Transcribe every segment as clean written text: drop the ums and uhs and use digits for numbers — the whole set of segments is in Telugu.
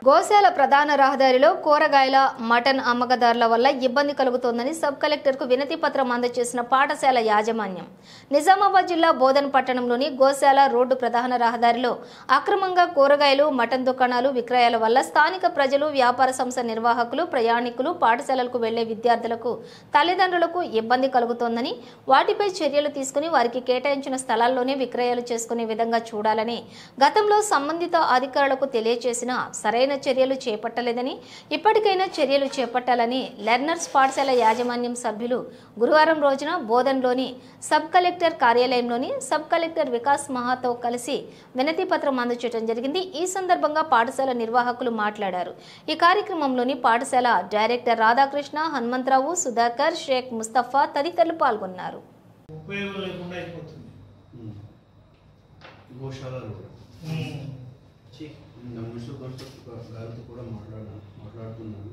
గోశాల ప్రధాన రహదారిలో కూరగాయల మటన్ అమ్మకదారుల వల్ల ఇబ్బంది కలుగుతోందని సబ్ కలెక్టర్కు వినతి పత్రం అందజేసిన పాఠశాల యాజమాన్యం. నిజామాబాద్ జిల్లా బోధన్ పట్టణంలోని గోశాల రోడ్డు ప్రధాన రహదారిలో అక్రమంగా కూరగాయలు మటన్ దుకాణాలు విక్రయాల వల్ల స్థానిక ప్రజలు, వ్యాపార సంస్థ నిర్వాహకులు, ప్రయాణికులు, పాఠశాలలకు వెళ్లే విద్యార్థులకు, తల్లిదండ్రులకు ఇబ్బంది కలుగుతోందని, వాటిపై చర్యలు తీసుకుని వారికి కేటాయించిన స్థలాల్లోనే విక్రయాలు చేసుకునే విధంగా చూడాలని గతంలో సంబంధిత అధికారులకు తెలియజేసినా సరైన చర్యలు చేపట్టలేదని, ఇప్పటికైనా చర్యలు చేపట్టాలని లెర్నర్స్ పాఠశాల యాజమాన్యం సభ్యులు గురువారం రోజున బోధన్లోని సబ్ కలెక్టర్ కార్యాలయంలోని సబ్ కలెక్టర్ వికాస్ మహాతో కలిసి వినతి పత్రం అందజేయడం జరిగింది. ఈ సందర్భంగా పాఠశాల నిర్వాహకులు మాట్లాడారు. ఈ కార్యక్రమంలోని పాఠశాల డైరెక్టర్ రాధాకృష్ణ, హనుమంతరావు, సుధాకర్, షేక్ ముస్తఫా తదితరులు పాల్గొన్నారు. గారితో కూడా మాట్లాడుతున్నాను.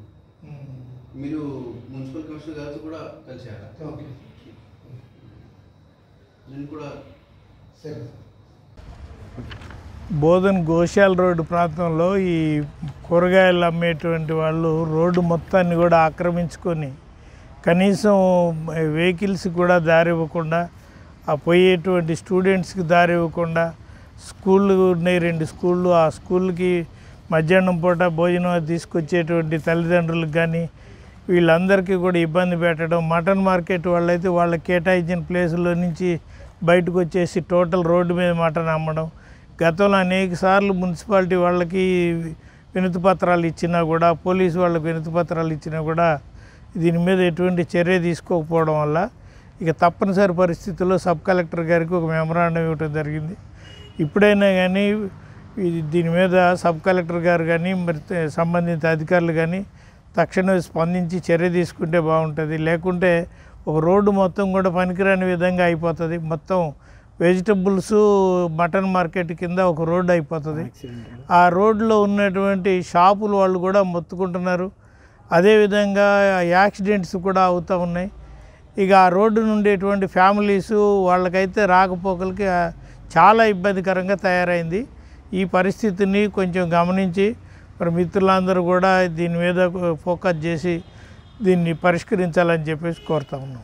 మీరు మున్సిపల్ కమిషనర్ గారితో కూడా కలిసారా? నేను కూడా బోధన్ గోశాల రోడ్డు ప్రాంతంలో ఈ కూరగాయలు అమ్మేటువంటి వాళ్ళు రోడ్డు మొత్తాన్ని కూడా ఆక్రమించుకొని కనీసం వెహికల్స్ కూడా దారి ఇవ్వకుండా, ఆ పోయేటువంటి స్టూడెంట్స్కి దారి ఇవ్వకుండా, స్కూళ్ళు ఉన్నాయి 2 స్కూళ్ళు, ఆ స్కూల్కి మధ్యాహ్నం పూట భోజనం తీసుకొచ్చేటువంటి తల్లిదండ్రులకు కానీ వీళ్ళందరికీ కూడా ఇబ్బంది పెట్టడం. మటన్ మార్కెట్ వాళ్ళైతే వాళ్ళకి కేటాయించిన ప్లేసుల్లో నుంచి బయటకు వచ్చేసి టోటల్ రోడ్డు మీద మటన్ అమ్మడం. గతంలో అనేక సార్లు మున్సిపాలిటీ వాళ్ళకి వినతి పత్రాలు ఇచ్చినా కూడా, పోలీసు వాళ్ళకి వినతి పత్రాలు ఇచ్చినా కూడా దీని మీద ఎటువంటి చర్య తీసుకోకపోవడం వల్ల ఇక తప్పనిసరి పరిస్థితుల్లో సబ్ కలెక్టర్ గారికి ఒక మెమరాండం ఇవ్వడం జరిగింది. ఇప్పుడైనా కానీ దీని మీద సబ్ కలెక్టర్ గారు కానీ మరి సంబంధిత అధికారులు కానీ తక్షణమే స్పందించి చర్య తీసుకుంటే బాగుంటుంది. లేకుంటే ఒక రోడ్డు మొత్తం కూడా పనికిరాని విధంగా అయిపోతుంది. మొత్తం వెజిటబుల్స్ మటన్ మార్కెట్ కింద ఒక రోడ్డు అయిపోతుంది. ఆ రోడ్లో ఉన్నటువంటి షాపులు వాళ్ళు కూడా మొత్తుకుంటున్నారు. అదేవిధంగా యాక్సిడెంట్స్ కూడా అవుతూ ఉన్నాయి. ఇక ఆ రోడ్డు నుండేటువంటి ఫ్యామిలీసు వాళ్ళకైతే రాకపోకలకి చాలా ఇబ్బందికరంగా తయారైంది. ఈ పరిస్థితిని కొంచెం గమనించి మరి మిత్రులందరూ కూడా దీని మీద ఫోకస్ చేసి దీన్ని పరిష్కరించాలని చెప్పేసి కోరుతా ఉన్నాం.